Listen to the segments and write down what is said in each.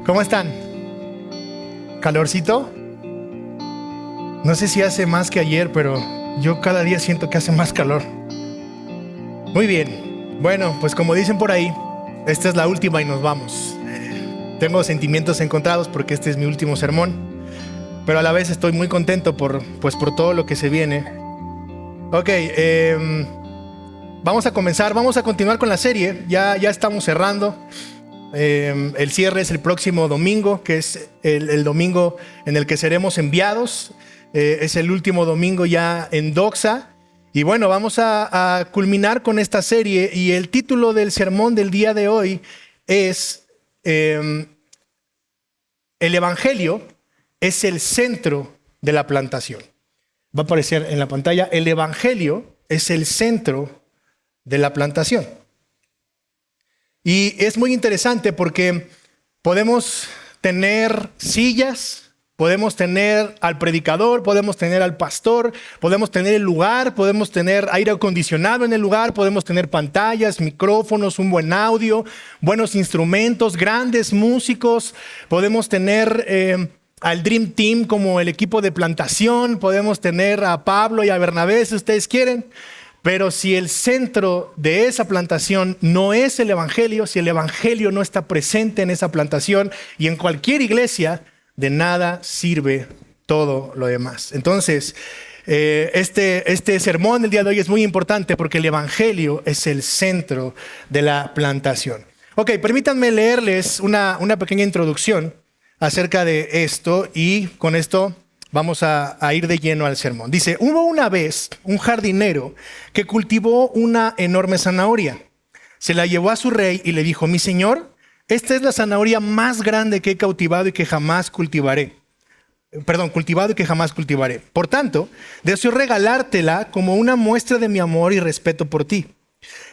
¿Cómo están? ¿Calorcito? No sé si hace más que ayer, pero yo cada día siento que hace más calor. Muy bien. Bueno, pues como dicen por ahí, esta es la última y nos vamos. Tengo sentimientos encontrados porque este es mi último sermón, pero a la vez estoy muy contento por todo lo que se viene. Ok, vamos a comenzar, vamos a continuar con la serie. Ya estamos cerrando. El cierre es el próximo domingo, que es el domingo en el que seremos enviados. Es el último domingo ya en Doxa. Y bueno, vamos a culminar con esta serie. Y el título del sermón del día de hoy es el Evangelio es el centro de la plantación. Va a aparecer en la pantalla: el Evangelio es el centro de la plantación. Y es muy interesante porque podemos tener sillas, podemos tener al predicador, podemos tener al pastor, podemos tener el lugar, podemos tener aire acondicionado en el lugar, podemos tener pantallas, micrófonos, un buen audio, buenos instrumentos, grandes músicos, podemos tener al Dream Team como el equipo de plantación, podemos tener a Pablo y a Bernabé si ustedes quieren. Pero si el centro de esa plantación no es el Evangelio, si el Evangelio no está presente en esa plantación y en cualquier iglesia, de nada sirve todo lo demás. Entonces, este sermón del día de hoy es muy importante porque el Evangelio es el centro de la plantación. Ok, permítanme leerles una pequeña introducción acerca de esto y con esto vamos a ir de lleno al sermón. Dice: hubo una vez un jardinero que cultivó una enorme zanahoria. Se la llevó a su rey y le dijo: mi señor, esta es la zanahoria más grande que he cultivado y que jamás cultivaré. Por tanto, deseo regalártela como una muestra de mi amor y respeto por ti.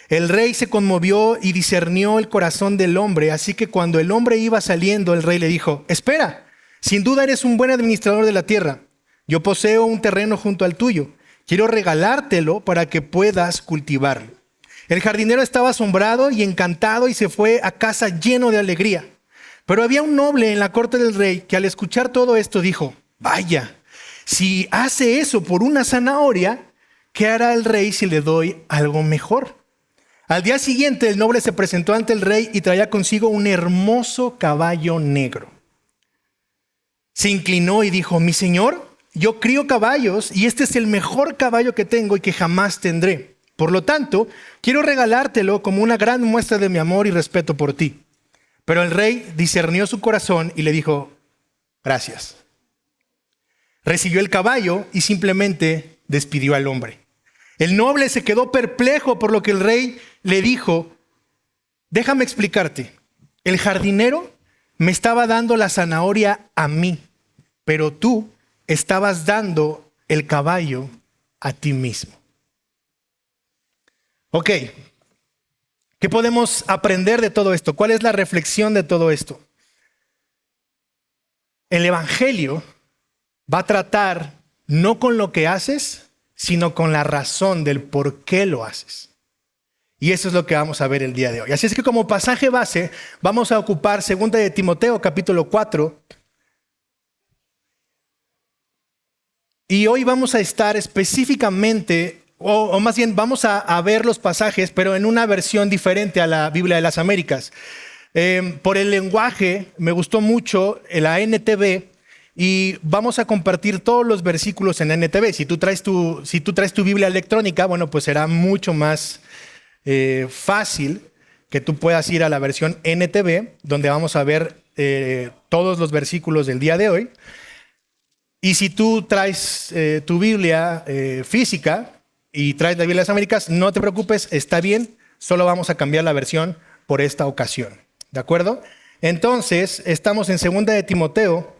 El rey se conmovió y discernió el corazón del hombre, así que cuando el hombre iba saliendo, el rey le dijo: espera. Sin duda eres un buen administrador de la tierra. Yo poseo un terreno junto al tuyo. Quiero regalártelo para que puedas cultivarlo. El jardinero estaba asombrado y encantado y se fue a casa lleno de alegría. Pero había un noble en la corte del rey que al escuchar todo esto dijo: vaya, si hace eso por una zanahoria, ¿qué hará el rey si le doy algo mejor? Al día siguiente el noble se presentó ante el rey y traía consigo un hermoso caballo negro. Se inclinó y dijo: mi señor, yo crío caballos y este es el mejor caballo que tengo y que jamás tendré. Por lo tanto, quiero regalártelo como una gran muestra de mi amor y respeto por ti. Pero el rey discernió su corazón y le dijo: gracias. Recibió el caballo y simplemente despidió al hombre. El noble se quedó perplejo por lo que el rey le dijo: déjame explicarte. El jardinero me estaba dando la zanahoria a mí, pero tú estabas dando el caballo a ti mismo. Ok, ¿qué podemos aprender de todo esto? ¿Cuál es la reflexión de todo esto? El Evangelio va a tratar no con lo que haces, sino con la razón del por qué lo haces. Y eso es lo que vamos a ver el día de hoy. Así es que como pasaje base vamos a ocupar 2 de Timoteo capítulo 4. Y hoy vamos a estar específicamente, o más bien vamos a ver los pasajes, pero en una versión diferente a la Biblia de las Américas. Por el lenguaje me gustó mucho la NTV y vamos a compartir todos los versículos en NTV. Si tú traes tu Biblia electrónica, bueno, pues será mucho más fácil que tú puedas ir a la versión NTV, donde vamos a ver todos los versículos del día de hoy. Y si tú traes tu Biblia física y traes la Biblia de las Américas, no te preocupes, está bien, solo vamos a cambiar la versión por esta ocasión. ¿De acuerdo? Entonces, estamos en 2 de Timoteo,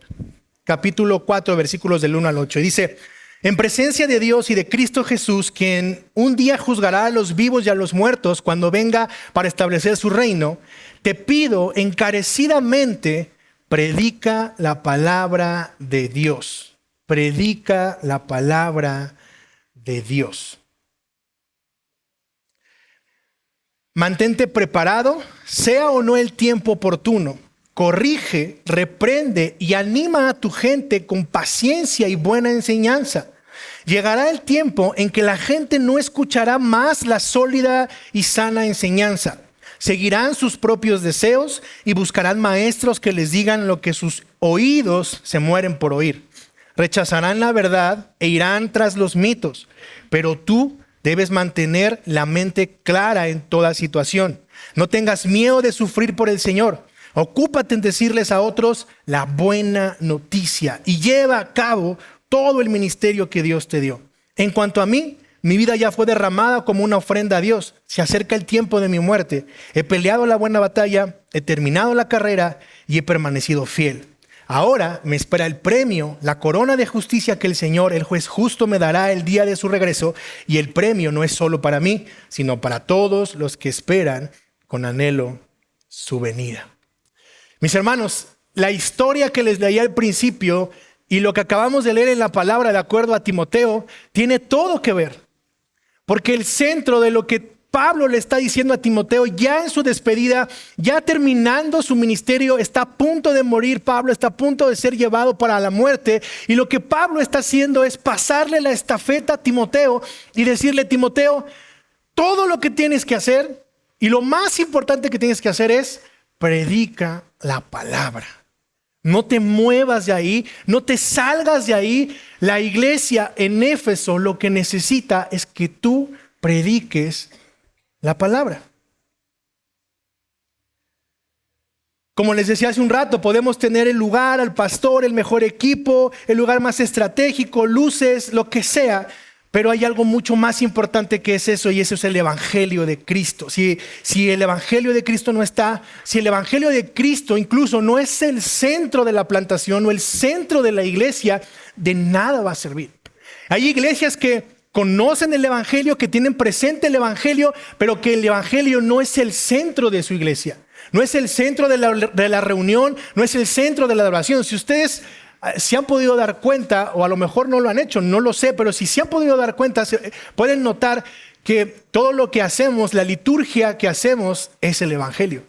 capítulo 4, versículos del 1 al 8. Dice: en presencia de Dios y de Cristo Jesús, quien un día juzgará a los vivos y a los muertos cuando venga para establecer su reino, te pido encarecidamente, predica la palabra de Dios. Predica la palabra de Dios. Mantente preparado, sea o no el tiempo oportuno. corrige, reprende y anima a tu gente con paciencia y buena enseñanza. Llegará el tiempo en que la gente no escuchará más la sólida y sana enseñanza. Seguirán sus propios deseos y buscarán maestros que les digan lo que sus oídos se mueren por oír. Rechazarán la verdad e irán tras los mitos. Pero tú debes mantener la mente clara en toda situación. No tengas miedo de sufrir por el Señor. Ocúpate en decirles a otros la buena noticia y lleva a cabo todo el ministerio que Dios te dio. En cuanto a mí, mi vida ya fue derramada como una ofrenda a Dios. Se acerca el tiempo de mi muerte. He peleado la buena batalla, he terminado la carrera y he permanecido fiel. Ahora me espera el premio, la corona de justicia que el Señor, el juez justo, me dará el día de su regreso. Y el premio no es solo para mí, sino para todos los que esperan con anhelo su venida. Mis hermanos, la historia que les leí al principio y lo que acabamos de leer en la palabra de acuerdo a Timoteo tiene todo que ver. Porque el centro de lo que Pablo le está diciendo a Timoteo ya en su despedida, ya terminando su ministerio, está a punto de morir. Pablo está a punto de ser llevado para la muerte. Y lo que Pablo está haciendo es pasarle la estafeta a Timoteo y decirle: Timoteo, todo lo que tienes que hacer y lo más importante que tienes que hacer es predica la palabra. No te muevas de ahí, no te salgas de ahí. La iglesia en Éfeso lo que necesita es que tú prediques la palabra. Como les decía hace un rato, podemos tener el lugar, al pastor, el mejor equipo, el lugar más estratégico, luces, lo que sea. Pero hay algo mucho más importante que es eso, y eso es el Evangelio de Cristo. Si el Evangelio de Cristo no está, si el Evangelio de Cristo incluso no es el centro de la plantación o el centro de la iglesia, de nada va a servir. Hay iglesias que conocen el Evangelio, que tienen presente el Evangelio, pero que el Evangelio no es el centro de su iglesia. No es el centro de la reunión, no es el centro de la adoración. Si ustedes se han podido dar cuenta, o a lo mejor no lo han hecho, no lo sé, pero si se han podido dar cuenta, pueden notar que todo lo que hacemos, la liturgia que hacemos es el Evangelio.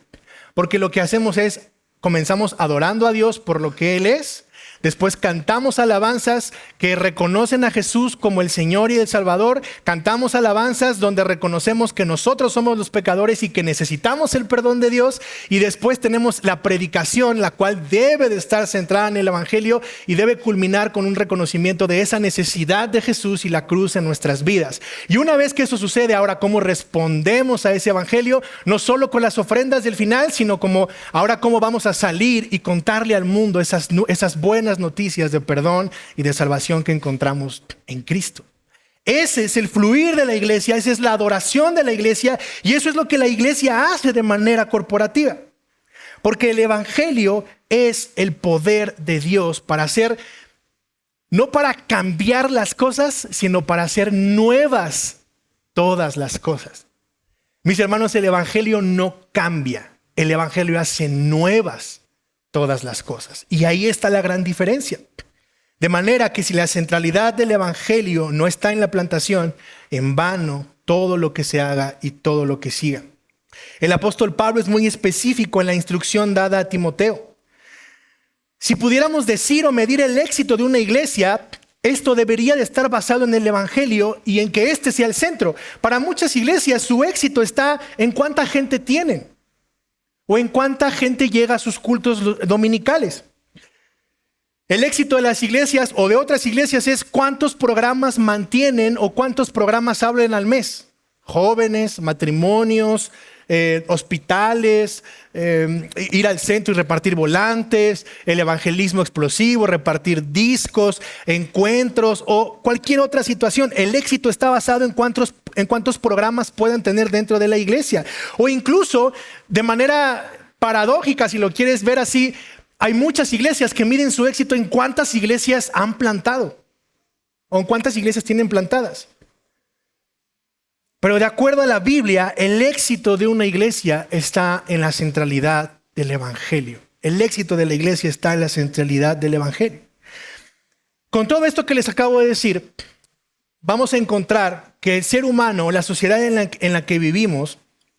Porque lo que hacemos es, comenzamos adorando a Dios por lo que Él es. Después cantamos alabanzas que reconocen a Jesús como el Señor y el Salvador. Cantamos alabanzas donde reconocemos que nosotros somos los pecadores y que necesitamos el perdón de Dios. Y después tenemos la predicación, la cual debe de estar centrada en el Evangelio y debe culminar con un reconocimiento de esa necesidad de Jesús y la cruz en nuestras vidas. Y una vez que eso sucede, ahora cómo respondemos a ese Evangelio, no solo con las ofrendas del final, sino como ahora cómo vamos a salir y contarle al mundo esas buenas noticias de perdón y de salvación que encontramos en Cristo. Ese es el fluir de la iglesia, esa es la adoración de la iglesia, y eso es lo que la iglesia hace de manera corporativa. Porque el Evangelio es el poder de Dios para hacer, no para cambiar las cosas, sino para hacer nuevas todas las cosas. Mis hermanos, el Evangelio no cambia, el Evangelio hace nuevas todas las cosas. Y ahí está la gran diferencia. De manera que si la centralidad del Evangelio no está en la plantación, en vano todo lo que se haga y todo lo que siga. El apóstol Pablo es muy específico en la instrucción dada a Timoteo. Si pudiéramos decir o medir el éxito de una iglesia, esto debería de estar basado en el Evangelio y en que este sea el centro. Para muchas iglesias su éxito está en cuánta gente tienen o en cuánta gente llega a sus cultos dominicales. El éxito de las iglesias o de otras iglesias es cuántos programas mantienen o cuántos programas abren al mes. Jóvenes, matrimonios, hospitales, ir al centro y repartir volantes, el evangelismo explosivo, repartir discos, encuentros o cualquier otra situación. El éxito está basado en cuántos programas pueden tener dentro de la iglesia. O incluso, de manera paradójica, si lo quieres ver así, hay muchas iglesias que miden su éxito en cuántas iglesias han plantado o en cuántas iglesias tienen plantadas. Pero de acuerdo a la Biblia, el éxito de una iglesia está en la centralidad del Evangelio. El éxito de la iglesia está en la centralidad del Evangelio. Con todo esto que les acabo de decir, vamos a encontrar que el ser humano, la sociedad en la que vivimos,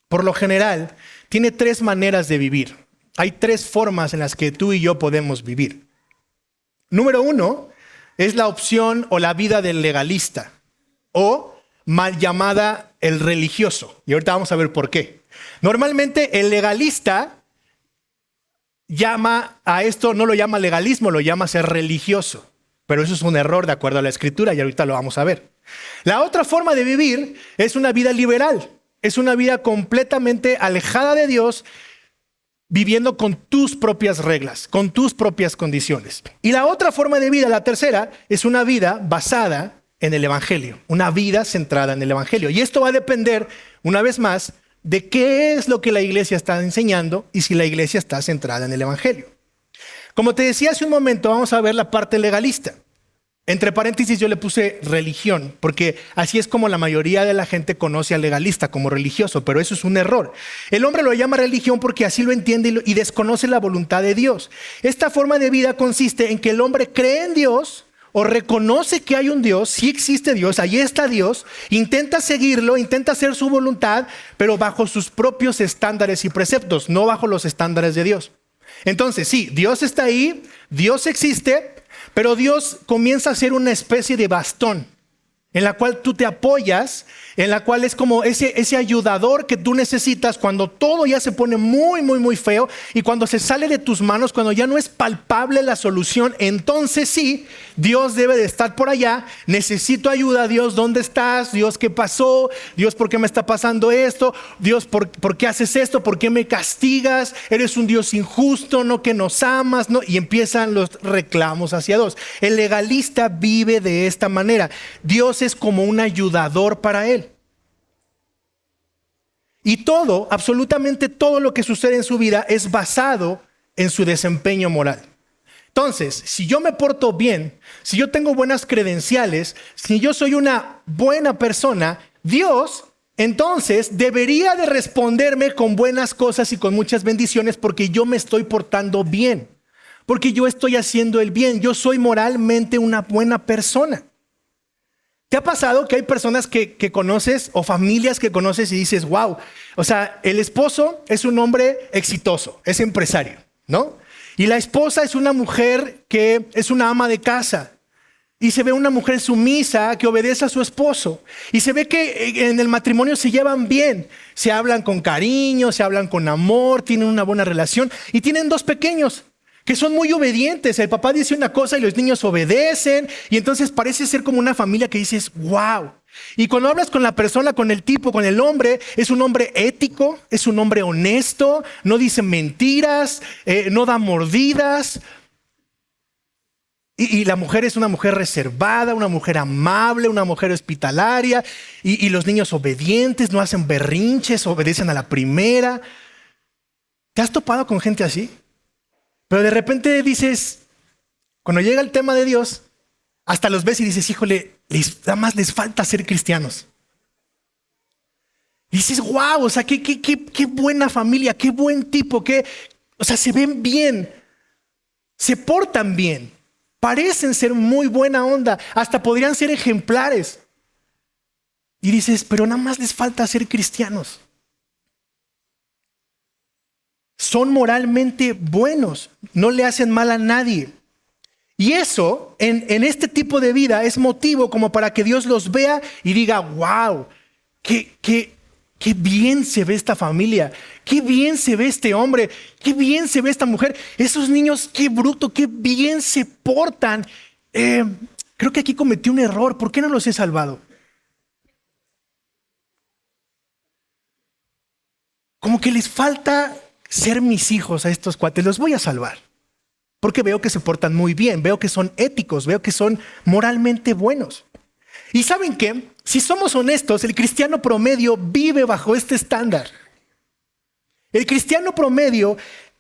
por lo general, tiene tres maneras de vivir. hay 3 formas en las que tú y yo podemos vivir. Número 1 es la opción o la vida del legalista, o mal llamada el religioso. Y ahorita vamos a ver por qué. Normalmente el legalista llama a esto, no lo llama legalismo, lo llama ser religioso. Pero eso es un error de acuerdo a la Escritura y ahorita lo vamos a ver. La otra forma de vivir es una vida liberal. Es una vida completamente alejada de Dios, viviendo con tus propias reglas, con tus propias condiciones. Y la otra forma de vida, la tercera, es una vida basada en el Evangelio. Una vida centrada en el Evangelio. Y esto va a depender, una vez más, de qué es lo que la iglesia está enseñando y si la iglesia está centrada en el Evangelio. Como te decía hace un momento, vamos a ver la parte legalista. Entre paréntesis yo le puse religión, porque así es como la mayoría de la gente conoce al legalista como religioso, pero eso es un error. El hombre lo llama religión porque así lo entiende y desconoce la voluntad de Dios. Esta forma de vida consiste en que el hombre cree en Dios o reconoce que hay un Dios, sí existe Dios, ahí está Dios, intenta seguirlo, intenta hacer su voluntad, pero bajo sus propios estándares y preceptos, no bajo los estándares de Dios. Entonces, sí, Dios está ahí, Dios existe, pero Dios comienza a ser una especie de bastón en la cual tú te apoyas, en la cual es como ese ayudador que tú necesitas cuando todo ya se pone muy feo y cuando se sale de tus manos, cuando ya no es palpable la solución. Entonces sí, Dios debe de estar por allá. Necesito ayuda. Dios, ¿dónde estás? Dios, ¿qué pasó? Dios, ¿por qué me está pasando esto? Dios, ¿por qué haces esto? ¿Por qué me castigas? Eres un Dios injusto, no que nos amas, ¿no? Y empiezan los reclamos hacia Dios. El legalista vive de esta manera. Dios es como un ayudador para él. Y todo, absolutamente todo lo que sucede en su vida es basado en su desempeño moral. Entonces, si yo me porto bien, si yo tengo buenas credenciales, si yo soy una buena persona, Dios entonces debería de responderme con buenas cosas y con muchas bendiciones porque yo me estoy portando bien, porque yo estoy haciendo el bien, yo soy moralmente una buena persona. ¿Te ha pasado que hay personas que conoces o familias que conoces y dices, wow, o sea, el esposo es un hombre exitoso, es empresario, ¿no? Y la esposa es una mujer que es una ama de casa y se ve una mujer sumisa que obedece a su esposo y se ve que en el matrimonio se llevan bien, se hablan con cariño, se hablan con amor, tienen una buena relación y tienen 2 pequeños que son muy obedientes. El papá dice una cosa y los niños obedecen y entonces parece ser como una familia que dices, wow. Y cuando hablas con la persona, con el tipo, con el hombre, es un hombre ético, es un hombre honesto, no dice mentiras, no da mordidas. Y la mujer es una mujer reservada, una mujer amable, una mujer hospitalaria y los niños obedientes, no hacen berrinches, obedecen a la primera. ¿Te has topado con gente así? Pero de repente dices, cuando llega el tema de Dios, hasta los ves y dices, híjole, nada más les falta ser cristianos. Y dices, wow, o sea, qué buena familia, qué buen tipo, o sea, se ven bien, se portan bien, parecen ser muy buena onda, hasta podrían ser ejemplares. Y dices, pero nada más les falta ser cristianos. Son moralmente buenos, no le hacen mal a nadie. Y eso, en este tipo de vida, es motivo como para que Dios los vea y diga, wow, qué bien se ve esta familia, qué bien se ve este hombre, qué bien se ve esta mujer. Esos niños, qué bruto, qué bien se portan. Creo que aquí cometí un error, ¿por qué no los he salvado? Como que les falta ser mis hijos a estos cuates, los voy a salvar. Porque veo que se portan muy bien, veo que son éticos, veo que son moralmente buenos. ¿Y saben qué? Si somos honestos, el cristiano promedio vive bajo este estándar. El cristiano promedio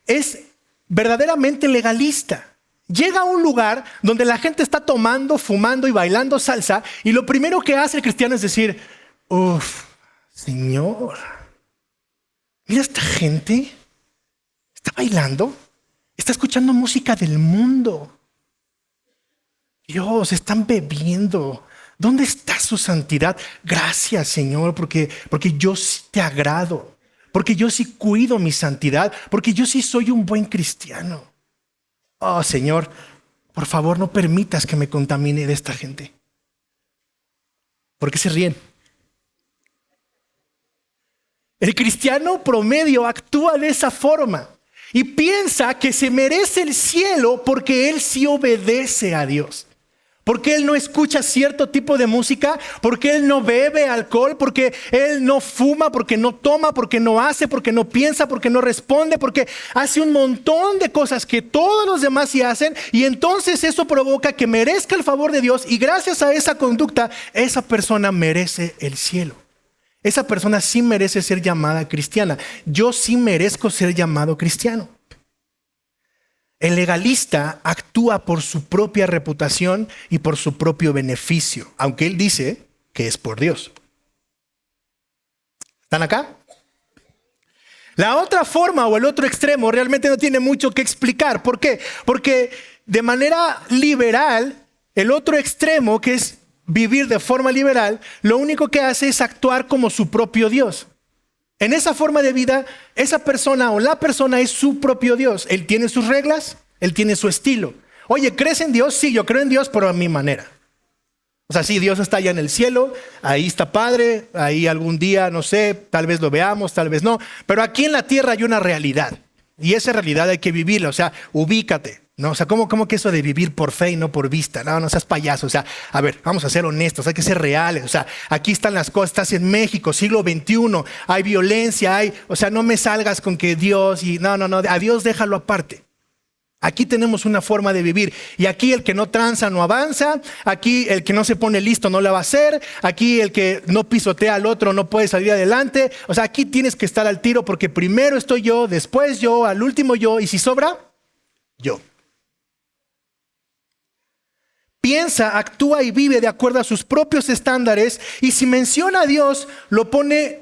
es verdaderamente legalista. Llega a un lugar donde la gente está tomando, fumando y bailando salsa y lo primero que hace el cristiano es decir, uff, Señor, mira esta gente. Está bailando, está escuchando música del mundo. Dios, están bebiendo. ¿Dónde está su santidad? Gracias, Señor, porque yo sí te agrado. porque yo sí cuido mi santidad, porque yo sí soy un buen cristiano. Oh, Señor, por favor, no permitas que me contamine de esta gente. ¿Por qué se ríen? El cristiano promedio actúa de esa forma y piensa que se merece el cielo porque él sí obedece a Dios. Porque él no escucha cierto tipo de música, porque él no bebe alcohol, porque él no fuma, porque no toma, porque no hace, porque no piensa, porque no responde, porque hace un montón de cosas que todos los demás sí hacen, y entonces eso provoca que merezca el favor de Dios, y gracias a esa conducta, esa persona merece el cielo. Esa persona sí merece ser llamada cristiana. Yo sí merezco ser llamado cristiano. El legalista actúa por su propia reputación y por su propio beneficio, aunque él dice que es por Dios. ¿Están acá? La otra forma o el otro extremo realmente no tiene mucho que explicar. ¿Por qué? Porque de manera liberal, el otro extremo, que es vivir de forma liberal, lo único que hace es actuar como su propio Dios. En esa forma de vida, esa persona o la persona es su propio Dios. Él tiene sus reglas, él tiene su estilo. Oye, ¿crees en Dios? Sí, yo creo en Dios, pero a mi manera. O sea, sí, Dios está allá en el cielo, ahí está Padre, ahí algún día, no sé, tal vez lo veamos, tal vez no. Pero aquí en la tierra hay una realidad. Y esa realidad hay que vivirla, o sea, ubícate. ¿No? O sea, ¿cómo que eso de vivir por fe y no por vista? No seas payaso. O sea, a ver, vamos a ser honestos, hay que ser reales. O sea, aquí están las cosas, estás en México, siglo XXI, hay violencia, o sea, no me salgas con que Dios y no, a Dios déjalo aparte. Aquí tenemos una forma de vivir y aquí el que no tranza no avanza, aquí el que no se pone listo no la va a hacer, aquí el que no pisotea al otro no puede salir adelante. O sea, aquí tienes que estar al tiro porque primero estoy yo, después yo, al último yo y si sobra, yo. Piensa, actúa y vive de acuerdo a sus propios estándares y si menciona a Dios, lo pone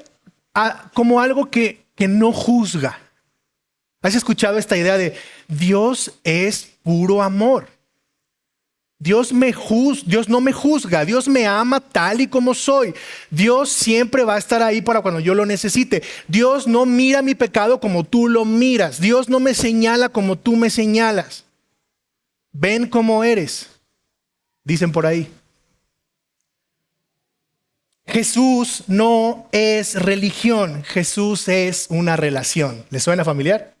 como algo que no juzga. ¿Has escuchado esta idea de Dios es puro amor? Dios no me juzga, Dios me ama tal y como soy. Dios siempre va a estar ahí para cuando yo lo necesite. Dios no mira mi pecado como tú lo miras. Dios no me señala como tú me señalas. Ven como eres. Dicen por ahí. Jesús no es religión, Jesús es una relación. ¿Les suena familiar?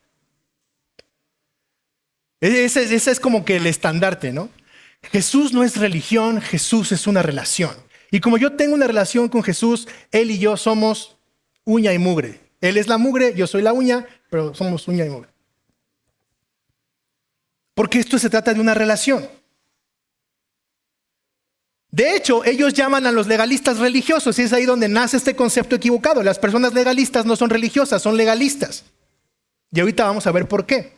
Ese es como que el estandarte, ¿no? Jesús no es religión, Jesús es una relación. Y como yo tengo una relación con Jesús, Él y yo somos uña y mugre. Él es la mugre, yo soy la uña, pero somos uña y mugre. Porque esto se trata de una relación. De hecho, ellos llaman a los legalistas religiosos y es ahí donde nace este concepto equivocado. Las personas legalistas no son religiosas, son legalistas. Y ahorita vamos a ver por qué.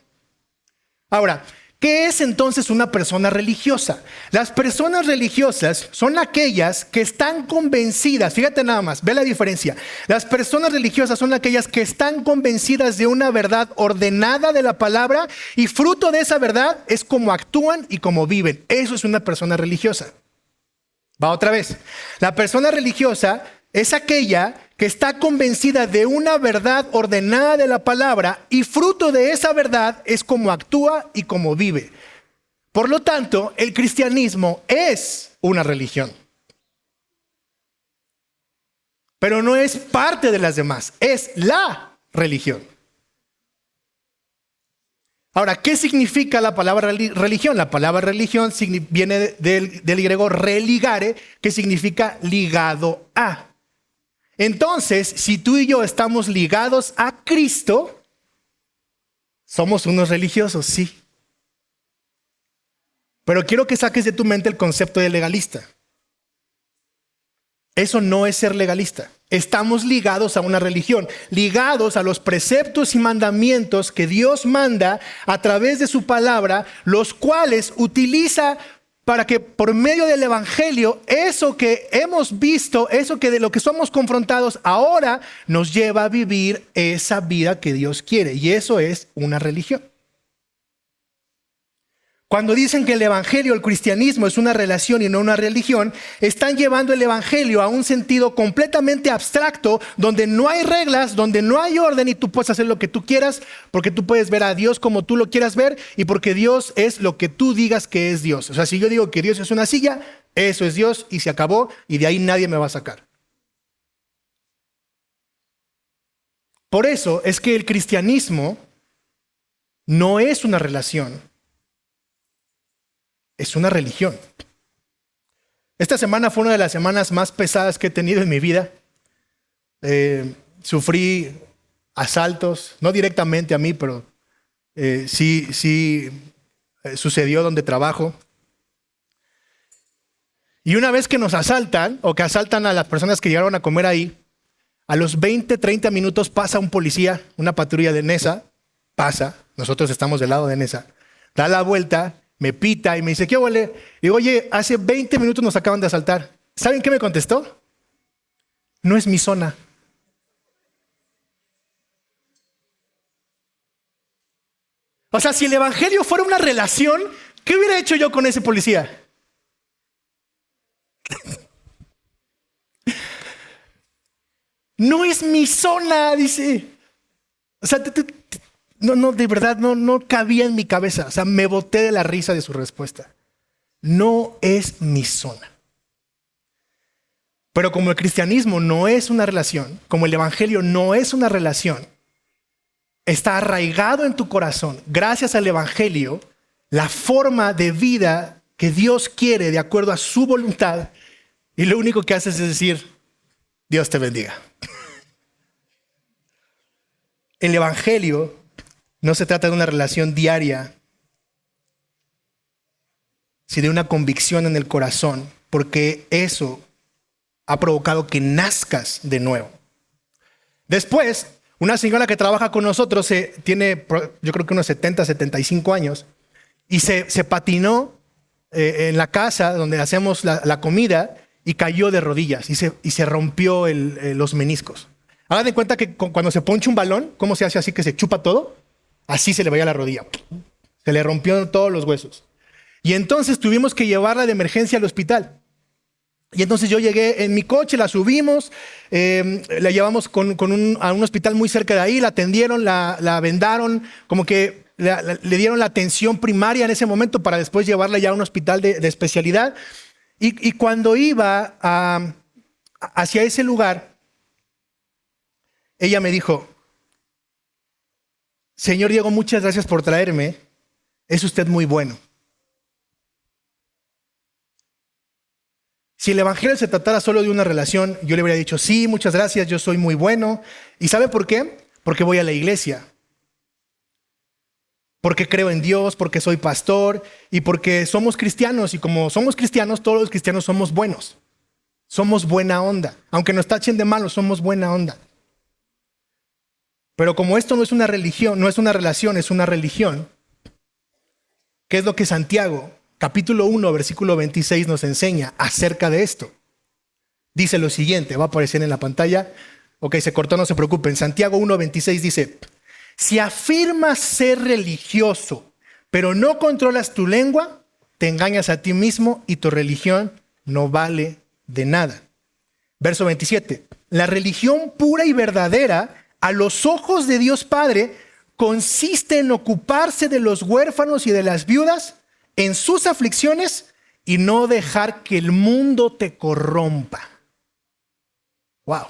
Ahora, ¿qué es entonces una persona religiosa? Las personas religiosas son aquellas que están convencidas, fíjate nada más, ve la diferencia. Las personas religiosas son aquellas que están convencidas de una verdad ordenada de la palabra y fruto de esa verdad es cómo actúan y cómo viven. Eso es una persona religiosa. Va otra vez. La persona religiosa es aquella que está convencida de una verdad ordenada de la palabra y fruto de esa verdad es cómo actúa y cómo vive. Por lo tanto, el cristianismo es una religión. Pero no es parte de las demás, es la religión. Ahora, ¿qué significa la palabra religión? La palabra religión viene del griego religare, que significa ligado a. Entonces, si tú y yo estamos ligados a Cristo, somos unos religiosos, sí. Pero quiero que saques de tu mente el concepto de legalista. Eso no es ser legalista. Estamos ligados a una religión, ligados a los preceptos y mandamientos que Dios manda a través de su palabra, los cuales utiliza para que por medio del evangelio, eso que hemos visto, eso que de lo que somos confrontados, ahora nos lleva a vivir esa vida que Dios quiere. Y eso es una religión. Cuando dicen que el evangelio, el cristianismo es una relación y no una religión, están llevando el evangelio a un sentido completamente abstracto, donde no hay reglas, donde no hay orden y tú puedes hacer lo que tú quieras, porque tú puedes ver a Dios como tú lo quieras ver y porque Dios es lo que tú digas que es Dios. O sea, si yo digo que Dios es una silla, eso es Dios y se acabó y de ahí nadie me va a sacar. Por eso es que el cristianismo no es una relación, es una religión. Esta semana fue una de las semanas más pesadas que he tenido en mi vida. Sufrí asaltos, no directamente a mí, pero sí sucedió donde trabajo. Y una vez que nos asaltan, o que asaltan a las personas que llegaron a comer ahí, a los 20, 30 minutos pasa un policía, una patrulla de NESA, pasa, nosotros estamos del lado de NESA, da la vuelta, me pita y me dice, ¿qué huele? Y digo, oye, hace 20 minutos nos acaban de asaltar. ¿Saben qué me contestó? No es mi zona. O sea, si el evangelio fuera una relación, ¿qué hubiera hecho yo con ese policía? No es mi zona, dice. O sea, no, de verdad, no cabía en mi cabeza. O sea, me boté de la risa de su respuesta. No es mi zona. Pero como el cristianismo no es una relación, como el evangelio no es una relación, está arraigado en tu corazón, gracias al evangelio, la forma de vida que Dios quiere de acuerdo a su voluntad, y lo único que haces es decir, Dios te bendiga. El evangelio no se trata de una relación diaria, sino de una convicción en el corazón, porque eso ha provocado que nazcas de nuevo. Después, una señora que trabaja con nosotros tiene, yo creo que unos 70, 75 años, y se patinó en la casa donde hacemos la comida y cayó de rodillas y se rompió los meniscos. Hagan de cuenta que cuando se poncha un balón, ¿cómo se hace así que se chupa todo? Así se le vaya la rodilla. Se le rompieron todos los huesos. Y entonces tuvimos que llevarla de emergencia al hospital. Y entonces yo llegué en mi coche, la subimos, la llevamos a un hospital muy cerca de ahí, la atendieron, la vendaron, como que le dieron la atención primaria en ese momento para después llevarla ya a un hospital de especialidad. Y cuando iba hacia ese lugar, ella me dijo, Señor Diego, muchas gracias por traerme, es usted muy bueno. Si el evangelio se tratara solo de una relación, yo le habría dicho, sí, muchas gracias, yo soy muy bueno. ¿Y sabe por qué? Porque voy a la iglesia. Porque creo en Dios, porque soy pastor y porque somos cristianos. Y como somos cristianos, todos los cristianos somos buenos. Somos buena onda. Aunque nos tachen de malos, somos buena onda. Pero como esto no es una religión, no es una relación, es una religión, ¿qué es lo que Santiago, capítulo 1, versículo 26 nos enseña acerca de esto? Dice lo siguiente, va a aparecer en la pantalla. Ok, se cortó, no se preocupen. Santiago 1, 26 dice, si afirmas ser religioso, pero no controlas tu lengua, te engañas a ti mismo y tu religión no vale de nada. Verso 27, la religión pura y verdadera a los ojos de Dios Padre consiste en ocuparse de los huérfanos y de las viudas en sus aflicciones y no dejar que el mundo te corrompa. Wow.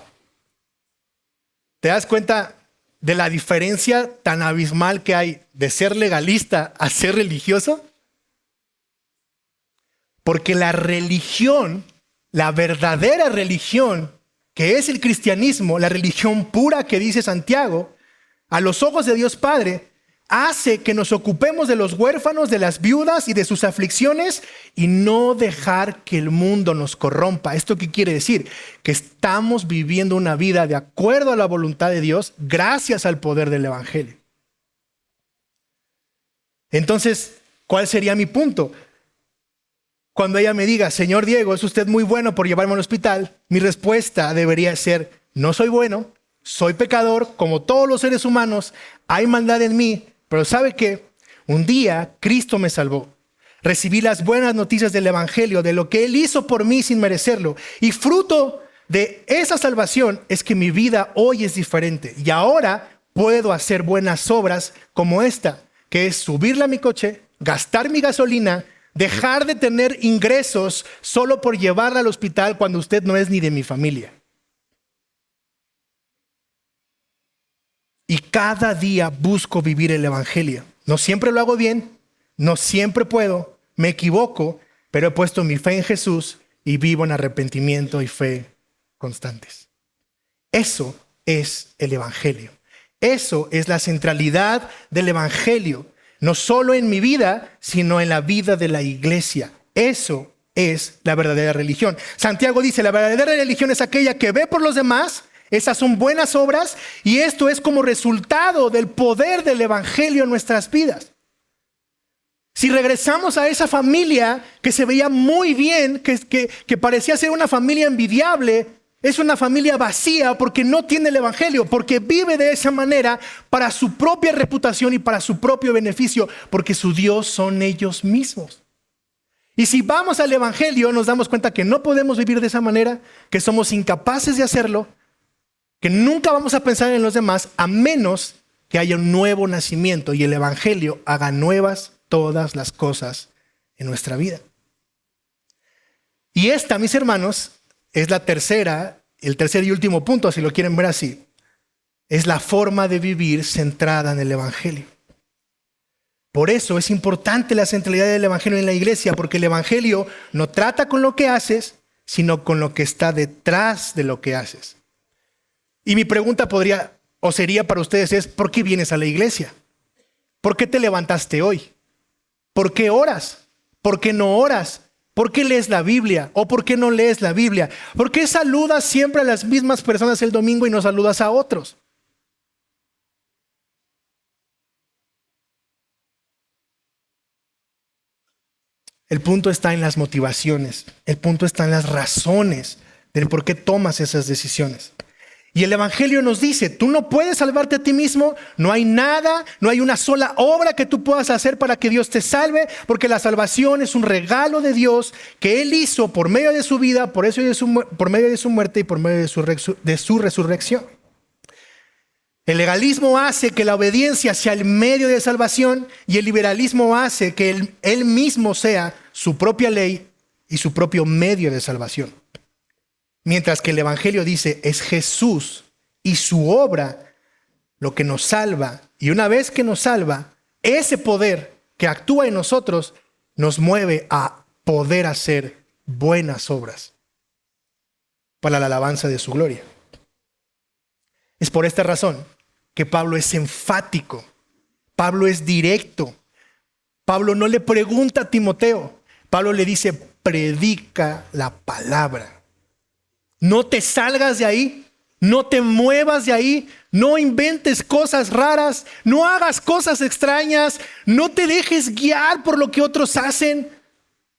¿Te das cuenta de la diferencia tan abismal que hay de ser legalista a ser religioso? Porque la religión, la verdadera religión, que es el cristianismo, la religión pura que dice Santiago, a los ojos de Dios Padre, hace que nos ocupemos de los huérfanos, de las viudas y de sus aflicciones y no dejar que el mundo nos corrompa. ¿Esto qué quiere decir? Que estamos viviendo una vida de acuerdo a la voluntad de Dios gracias al poder del evangelio. Entonces, ¿cuál sería mi punto? Cuando ella me diga, Señor Diego, es usted muy bueno por llevarme al hospital, mi respuesta debería ser, no soy bueno, soy pecador, como todos los seres humanos, hay maldad en mí, pero ¿sabe qué? Un día Cristo me salvó. Recibí las buenas noticias del Evangelio, de lo que Él hizo por mí sin merecerlo. Y fruto de esa salvación es que mi vida hoy es diferente. Y ahora puedo hacer buenas obras como esta, que es subirle a mi coche, gastar mi gasolina, dejar de tener ingresos solo por llevarla al hospital cuando usted no es ni de mi familia. Y cada día busco vivir el Evangelio. No siempre lo hago bien, no siempre puedo, me equivoco, pero he puesto mi fe en Jesús y vivo en arrepentimiento y fe constantes. Eso es el Evangelio. Eso es la centralidad del Evangelio. No solo en mi vida, sino en la vida de la iglesia. Eso es la verdadera religión. Santiago dice, la verdadera religión es aquella que ve por los demás. Esas son buenas obras y esto es como resultado del poder del Evangelio en nuestras vidas. Si regresamos a esa familia que se veía muy bien, que parecía ser una familia envidiable, es una familia vacía porque no tiene el Evangelio, porque vive de esa manera para su propia reputación y para su propio beneficio, porque su Dios son ellos mismos. Y si vamos al Evangelio, nos damos cuenta que no podemos vivir de esa manera, que somos incapaces de hacerlo, que nunca vamos a pensar en los demás a menos que haya un nuevo nacimiento y el Evangelio haga nuevas todas las cosas en nuestra vida. Y esta, mis hermanos, es el tercer y último punto, si lo quieren ver así. Es la forma de vivir centrada en el Evangelio. Por eso es importante la centralidad del Evangelio en la iglesia, porque el Evangelio no trata con lo que haces, sino con lo que está detrás de lo que haces. Y mi pregunta sería para ustedes es, ¿por qué vienes a la iglesia? ¿Por qué te levantaste hoy? ¿Por qué oras? ¿Por qué no oras? ¿Por qué lees la Biblia? ¿O por qué no lees la Biblia? ¿Por qué saludas siempre a las mismas personas el domingo y no saludas a otros? El punto está en las motivaciones. El punto está en las razones del por qué tomas esas decisiones. Y el Evangelio nos dice, tú no puedes salvarte a ti mismo, no hay nada, no hay una sola obra que tú puedas hacer para que Dios te salve, porque la salvación es un regalo de Dios que Él hizo por medio de su vida, por medio de su muerte y por medio de su resurrección. El legalismo hace que la obediencia sea el medio de salvación y el liberalismo hace que Él mismo sea su propia ley y su propio medio de salvación. Mientras que el Evangelio dice, es Jesús y su obra lo que nos salva. Y una vez que nos salva, ese poder que actúa en nosotros nos mueve a poder hacer buenas obras para la alabanza de su gloria. Es por esta razón que Pablo es enfático. Pablo es directo. Pablo no le pregunta a Timoteo. Pablo le dice, predica la palabra. No te salgas de ahí, no te muevas de ahí, no inventes cosas raras, no hagas cosas extrañas, no te dejes guiar por lo que otros hacen,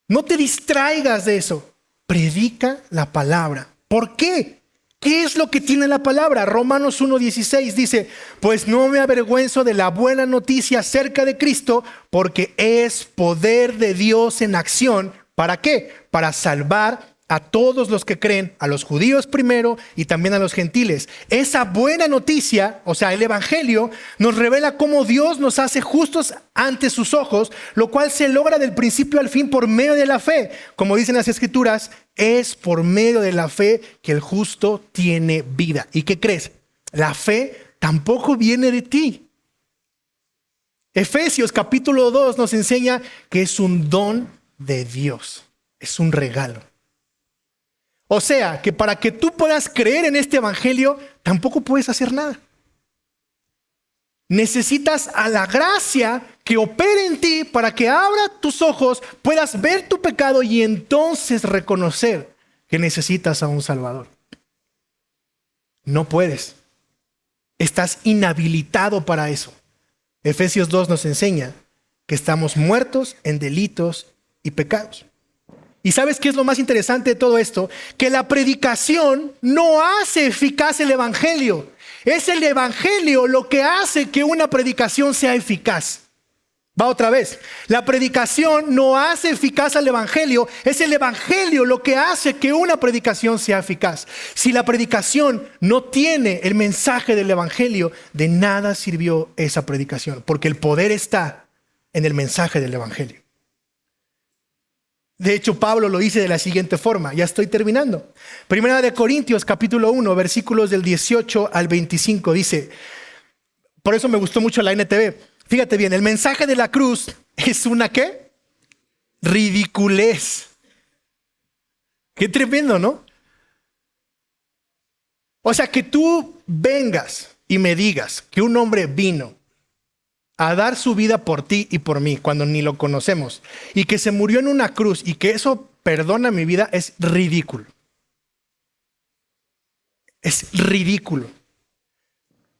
no te distraigas de eso. Predica la palabra. ¿Por qué? ¿Qué es lo que tiene la palabra? Romanos 1:16 dice, pues no me avergüenzo de la buena noticia acerca de Cristo, porque es poder de Dios en acción. ¿Para qué? Para salvar a todos los que creen, a los judíos primero y también a los gentiles. Esa buena noticia, o sea, el Evangelio, nos revela cómo Dios nos hace justos ante sus ojos, lo cual se logra del principio al fin por medio de la fe. Como dicen las Escrituras, es por medio de la fe que el justo tiene vida. ¿Y qué crees? La fe tampoco viene de ti. Efesios capítulo 2 nos enseña que es un don de Dios, es un regalo. O sea, que para que tú puedas creer en este Evangelio, tampoco puedes hacer nada. Necesitas a la gracia que opere en ti para que abra tus ojos, puedas ver tu pecado y entonces reconocer que necesitas a un Salvador. No puedes. Estás inhabilitado para eso. Efesios 2 nos enseña que estamos muertos en delitos y pecados. ¿Y sabes qué es lo más interesante de todo esto? Que la predicación no hace eficaz el Evangelio. Es el Evangelio lo que hace que una predicación sea eficaz. Va otra vez. La predicación no hace eficaz al evangelio. Es el evangelio lo que hace que una predicación sea eficaz. Si la predicación no tiene el mensaje del evangelio, de nada sirvió esa predicación, porque el poder está en el mensaje del evangelio. De hecho, Pablo lo dice de la siguiente forma. Ya estoy terminando. Primera de Corintios, capítulo 1, versículos del 18 al 25, dice, por eso me gustó mucho la NTV. Fíjate bien, el mensaje de la cruz es una ¿qué? Ridiculez. Qué tremendo, ¿no? O sea, que tú vengas y me digas que un hombre vino a dar su vida por ti y por mí cuando ni lo conocemos y que se murió en una cruz y que eso perdona mi vida es ridículo. Es ridículo.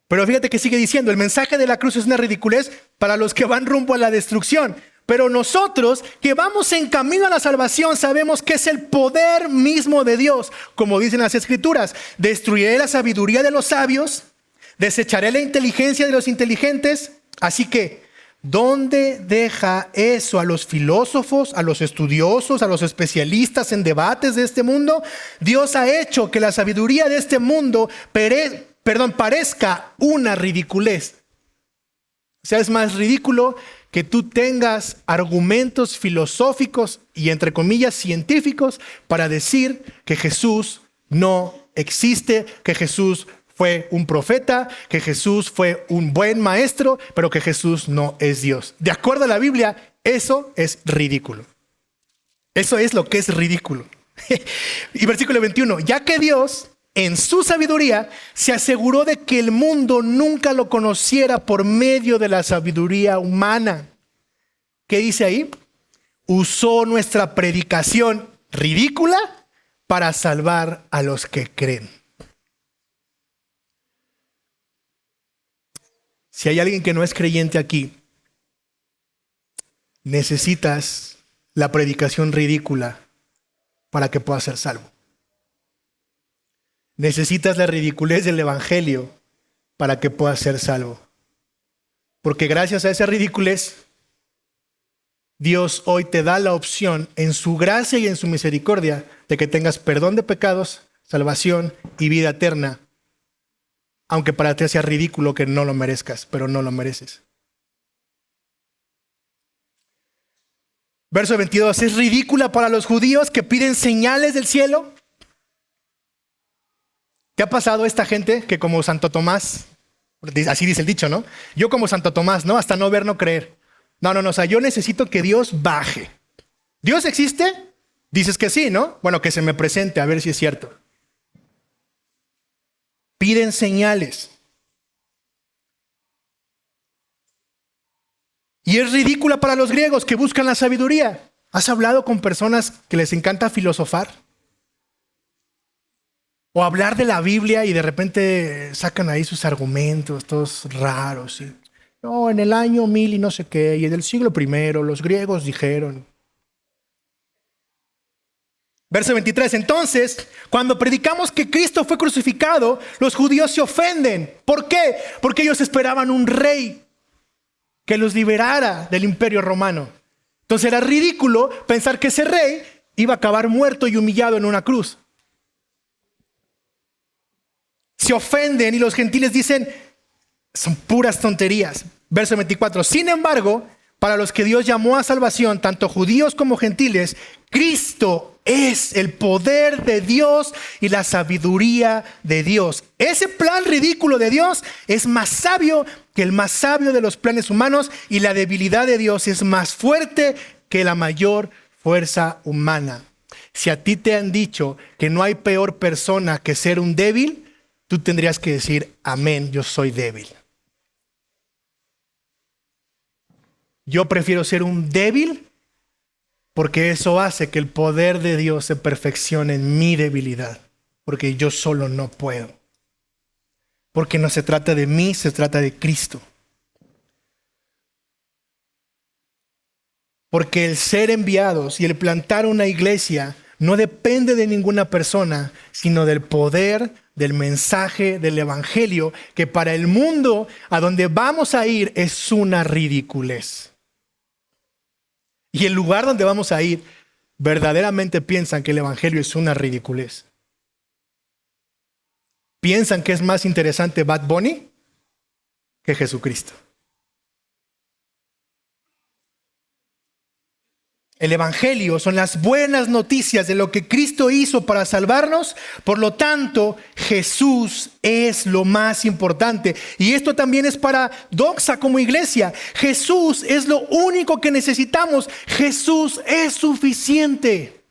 Pero fíjate que sigue diciendo, el mensaje de la cruz es una ridiculez para los que van rumbo a la destrucción. Pero nosotros que vamos en camino a la salvación sabemos que es el poder mismo de Dios. Como dicen las Escrituras, destruiré la sabiduría de los sabios, desecharé la inteligencia de los inteligentes. Así que, ¿dónde deja eso a los filósofos, a los estudiosos, a los especialistas en debates de este mundo? Dios ha hecho que la sabiduría de este mundo parezca una ridiculez. O sea, es más ridículo que tú tengas argumentos filosóficos y entre comillas científicos para decir que Jesús no existe, que Jesús fue un profeta, que Jesús fue un buen maestro, pero que Jesús no es Dios. De acuerdo a la Biblia, eso es ridículo. Eso es lo que es ridículo. Y versículo 21, ya que Dios en su sabiduría se aseguró de que el mundo nunca lo conociera por medio de la sabiduría humana. ¿Qué dice ahí? Usó nuestra predicación ridícula para salvar a los que creen. Si hay alguien que no es creyente aquí, necesitas la predicación ridícula para que puedas ser salvo. Necesitas la ridiculez del evangelio para que puedas ser salvo. Porque gracias a esa ridiculez, Dios hoy te da la opción en su gracia y en su misericordia de que tengas perdón de pecados, salvación y vida eterna. Aunque para ti sea ridículo que no lo merezcas, pero no lo mereces. Verso 22, ¿es ridícula para los judíos que piden señales del cielo? ¿Qué ha pasado a esta gente que como Santo Tomás, así dice el dicho, ¿no? Yo como Santo Tomás, ¿no? Hasta no ver, no creer. No, o sea, yo necesito que Dios baje. ¿Dios existe? Dices que sí, ¿no? Bueno, que se me presente a ver si es cierto. Piden señales. Y es ridícula para los griegos que buscan la sabiduría. ¿Has hablado con personas que les encanta filosofar? O hablar de la Biblia y de repente sacan ahí sus argumentos, todos raros. ¿Sí? No, en el año 1000 y no sé qué, y en el siglo I, los griegos dijeron. Verso 23, entonces, cuando predicamos que Cristo fue crucificado, los judíos se ofenden. ¿Por qué? Porque ellos esperaban un rey que los liberara del imperio romano. Entonces era ridículo pensar que ese rey iba a acabar muerto y humillado en una cruz. Se ofenden y los gentiles dicen, son puras tonterías. Verso 24, sin embargo, para los que Dios llamó a salvación, tanto judíos como gentiles, Cristo es el poder de Dios y la sabiduría de Dios. Ese plan ridículo de Dios es más sabio que el más sabio de los planes humanos y la debilidad de Dios es más fuerte que la mayor fuerza humana. Si a ti te han dicho que no hay peor persona que ser un débil, tú tendrías que decir, amén, yo soy débil. Yo prefiero ser un débil porque eso hace que el poder de Dios se perfeccione en mi debilidad. Porque yo solo no puedo. Porque no se trata de mí, se trata de Cristo. Porque el ser enviados y el plantar una iglesia no depende de ninguna persona, sino del poder del mensaje del evangelio, que para el mundo a donde vamos a ir es una ridiculez. y el lugar donde vamos a ir verdaderamente piensan que el evangelio es una ridiculez. Piensan que es más interesante Bad Bunny que Jesucristo. El evangelio son las buenas noticias de lo que Cristo hizo para salvarnos. Por lo tanto, Jesús es lo más importante. Y esto también es para Doxa como iglesia. Jesús es lo único que necesitamos. Jesús es suficiente.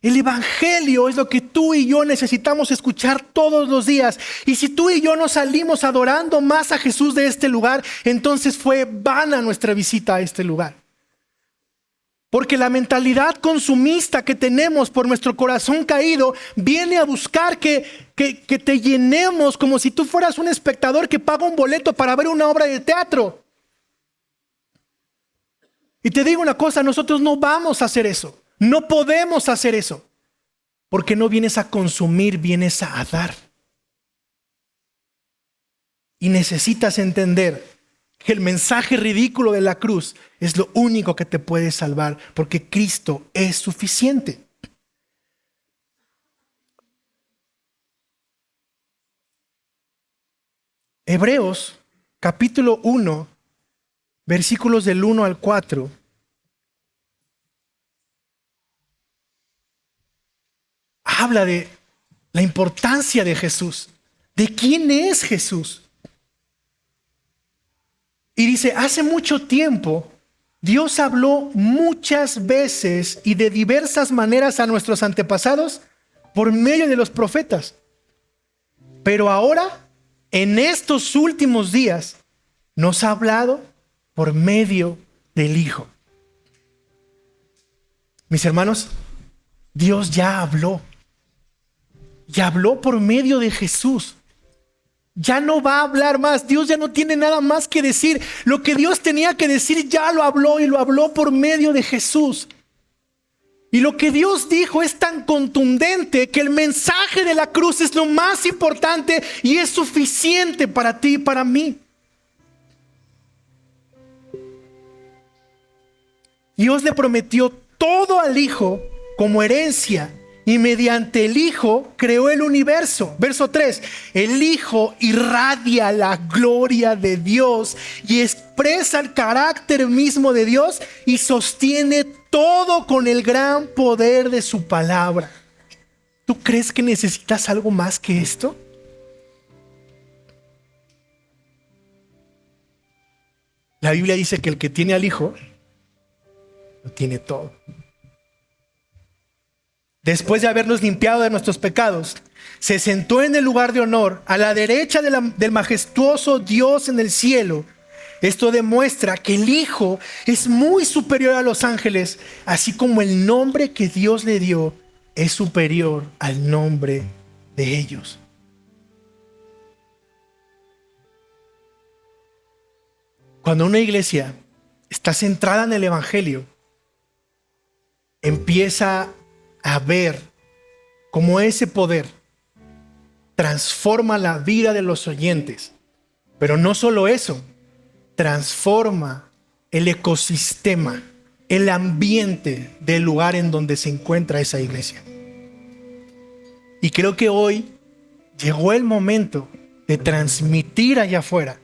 El evangelio es lo que tú y yo necesitamos escuchar todos los días. Y si tú y yo no salimos adorando más a Jesús de este lugar, entonces fue vana nuestra visita a este lugar. Porque la mentalidad consumista que tenemos por nuestro corazón caído viene a buscar que te llenemos como si tú fueras un espectador que paga un boleto para ver una obra de teatro. Y te digo una cosa, nosotros no vamos a hacer eso. No podemos hacer eso. Porque no vienes a consumir, vienes a dar. Y necesitas entender que el mensaje ridículo de la cruz es lo único que te puede salvar, porque Cristo es suficiente. Hebreos capítulo 1, versículos del 1 al 4. Habla de la importancia de Jesús, de quién es Jesús. Y dice, hace mucho tiempo, Dios habló muchas veces y de diversas maneras a nuestros antepasados por medio de los profetas. Pero ahora, en estos últimos días, nos ha hablado por medio del Hijo. Mis hermanos, Dios ya habló. Y habló por medio de Jesús. Ya no va a hablar más. Dios ya no tiene nada más que decir. Lo que Dios tenía que decir ya lo habló, y lo habló por medio de Jesús. Y lo que Dios dijo es tan contundente que el mensaje de la cruz es lo más importante y es suficiente para ti y para mí. Dios le prometió todo al Hijo como herencia. Y mediante el Hijo creó el universo. Verso 3. El Hijo irradia la gloria de Dios y expresa el carácter mismo de Dios y sostiene todo con el gran poder de su palabra. ¿Tú crees que necesitas algo más que esto? La Biblia dice que el que tiene al Hijo lo tiene todo. Después de habernos limpiado de nuestros pecados, se sentó en el lugar de honor a la derecha del majestuoso Dios en el cielo. Esto demuestra que el Hijo es muy superior a los ángeles, así como el nombre que Dios le dio es superior al nombre de ellos. Cuando una iglesia está centrada en el Evangelio, empieza a ver cómo ese poder transforma la vida de los oyentes. Pero no solo eso, transforma el ecosistema, el ambiente del lugar en donde se encuentra esa iglesia. Y creo que hoy llegó el momento de transmitir allá afuera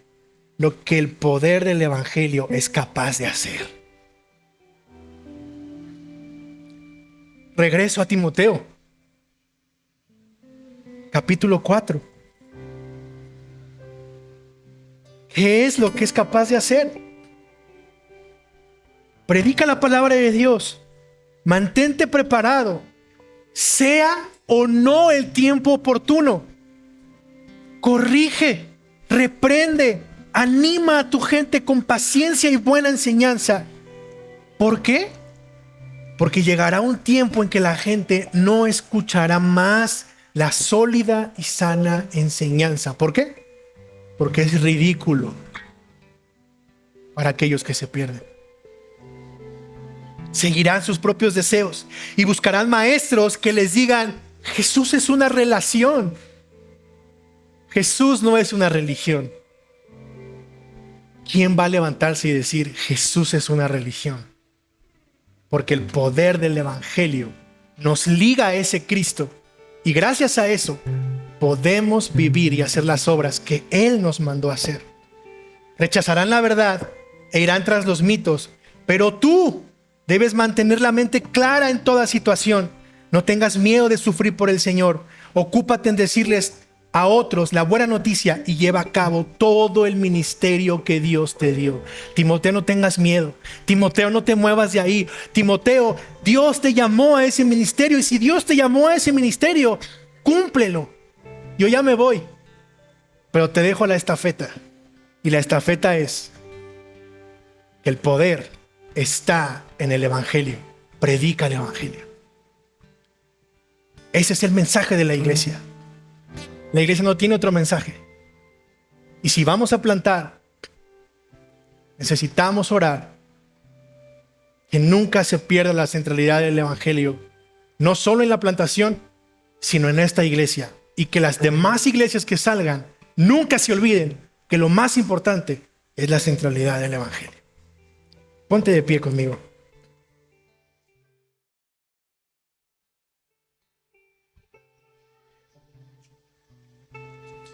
lo que el poder del Evangelio es capaz de hacer. Regreso a Timoteo, capítulo 4. ¿Qué es lo que es capaz de hacer? Predica la palabra de Dios. Mantente preparado, sea o no el tiempo oportuno. Corrige, reprende, anima a tu gente con paciencia y buena enseñanza. ¿Por qué? Porque llegará un tiempo en que la gente no escuchará más la sólida y sana enseñanza. ¿Por qué? Porque es ridículo para aquellos que se pierden. Seguirán sus propios deseos y buscarán maestros que les digan: Jesús es una relación. Jesús no es una religión. ¿quién va a levantarse y decir Jesús es una religión? Porque el poder del evangelio nos liga a ese Cristo y gracias a eso podemos vivir y hacer las obras que Él nos mandó a hacer. Rechazarán la verdad e irán tras los mitos, pero tú debes mantener la mente clara en toda situación. No tengas miedo de sufrir por el Señor. Ocúpate en decirles a otros la buena noticia y lleva a cabo todo el ministerio que Dios te dio. Timoteo, no tengas miedo. Timoteo, no te muevas de ahí. Timoteo, Dios te llamó a ese ministerio y si Dios te llamó a ese ministerio, cúmplelo. Yo ya me voy, pero te dejo la estafeta. Y la estafeta es que el poder está en el evangelio. Predica el evangelio. Ese es el mensaje de la iglesia. La iglesia no tiene otro mensaje. Y si vamos a plantar, necesitamos orar que nunca se pierda la centralidad del evangelio, no solo en la plantación, sino en esta iglesia. Y que las demás iglesias que salgan nunca se olviden que lo más importante es la centralidad del evangelio. Ponte de pie conmigo.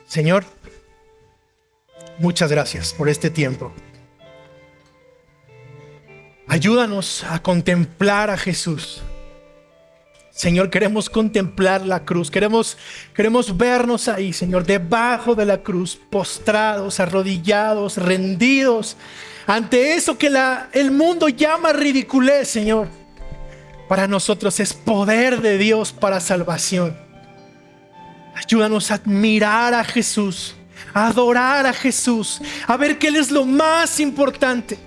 Señor, muchas gracias por este tiempo. Ayúdanos a contemplar a Jesús. Señor, queremos contemplar la cruz. Queremos vernos ahí, Señor, debajo de la cruz, postrados, arrodillados, rendidos ante eso que el mundo llama ridiculez, Señor. Para nosotros es poder de Dios para salvación. Ayúdanos a admirar a Jesús, a adorar a Jesús, a ver que Él es lo más importante,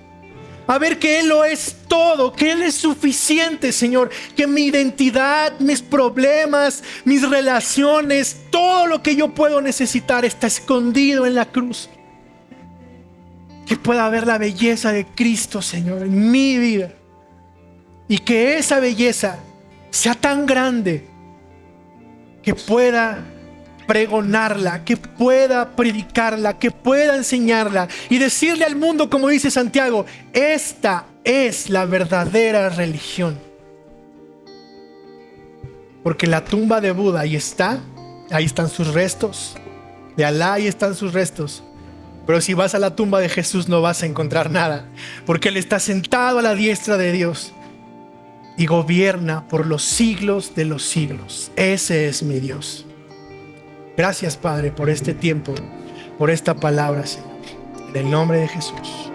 a ver que Él lo es todo, que Él es suficiente, Señor, que mi identidad, mis problemas, mis relaciones, todo lo que yo puedo necesitar está escondido en la cruz. Que pueda ver la belleza de Cristo, Señor, en mi vida y que esa belleza sea tan grande que pueda pregonarla, que pueda predicarla, que pueda enseñarla y decirle al mundo, como dice Santiago, esta es la verdadera religión. Porque la tumba de Buda ahí están sus restos, de Alá ahí están sus restos. Pero si vas a la tumba de Jesús no vas a encontrar nada, porque Él está sentado a la diestra de Dios y gobierna por los siglos de los siglos. Ese es mi Dios. Gracias, Padre, por este tiempo, por esta palabra, Señor. En el nombre de Jesús.